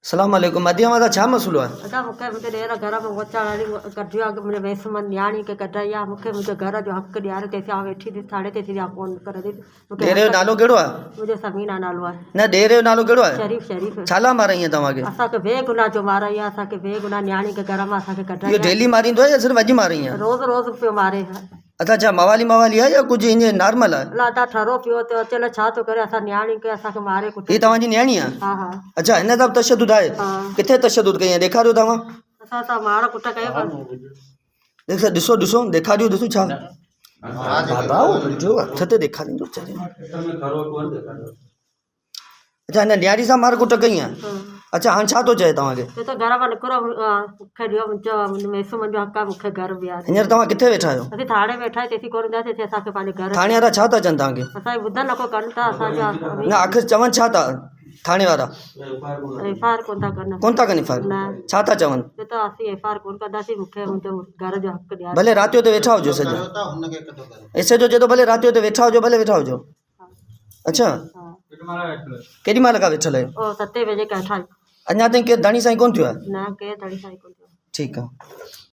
सलाम अलैकुम मदिया माता छा मसलो है अदा मूंखे मुंहिंजे ॾेर घर में मोचा वाली कढियो आहे मुंहिंजे वेस में न्याणी खे कढाई आहे मूंखे मुंहिंजे घर जो हक़ ॾियारे तेसि आउं वेठी थी साढ़े ते थी फोन करे थी ॾेर जो नालो कहिड़ो आहे मुंहिंजो समीना नालो आहे न ॾेर जो नालो कहिड़ो आहे शरीफ़ शरीफ़ छाला माराई आहे तव्हांखे असांखे बेगुनाह जो माराई आहे असांखे बेगुनाह न्याणी खे घर मां असांखे कढाई इहो डेली मारींदो आहे या सिर्फ़ु अॼु माराई आहे रोज़ रोज़ पियो मारे अच्छा छा मवाली आहे या कुझु ईअं नॉर्मल आहे अलाह तां ठरो पियो त अचल छा थो करे असां न्याणी खे असांखे मारे कुटे हीअ तव्हांजी न्याणी आहे हा हा अच्छा हिन सां तशदुद आहे हा किथे तशदुद कई आहे ॾेखारियो तव्हां असां सां मार कुट कयो ॾिसो ॾिसो ॾेखारियो ॾिसो छा बाबा जो हथ ते ॾेखारींदो अच्छा हिन न्याणी सां मार कुट कई आहे अच्छा हाणे छा थो चए तव्हांखे छो त घर मां निकिरो मूंखे ॾियो मुंहिंजो मेसो मुंहिंजो हक़ आहे मूंखे घर ॿिया हींअर तव्हां किथे वेठा आहियो असीं थाणे वेठा तेसी कोन ईंदासीं तेसी असांखे पंहिंजे घर थाणे वारा छा था चवनि तव्हांखे असांजी ॿुधनि नको कनि था असांजा न आख़िर चवनि छा था थाणे वारा एफ आर कोन था कनि कोन था कनि फाइल न छा था चवनि छो त असीं एफ आर कोन कंदासीं मूंखे मुंहिंजो घर जो हक़ ॾियारे भले राति जो ते वेठा हुजो सॼो ऐसे जो चए थो भले राति जो ते वेठा हुजो भले वेठा हुजो अच्छा केॾी महिल खां वेठल आहियो ओ 7 बजे का अठाई अञा ताईं केरु दाणी साईं कोन थियो आहे न के तड़ी साई कोन ठीकु आहे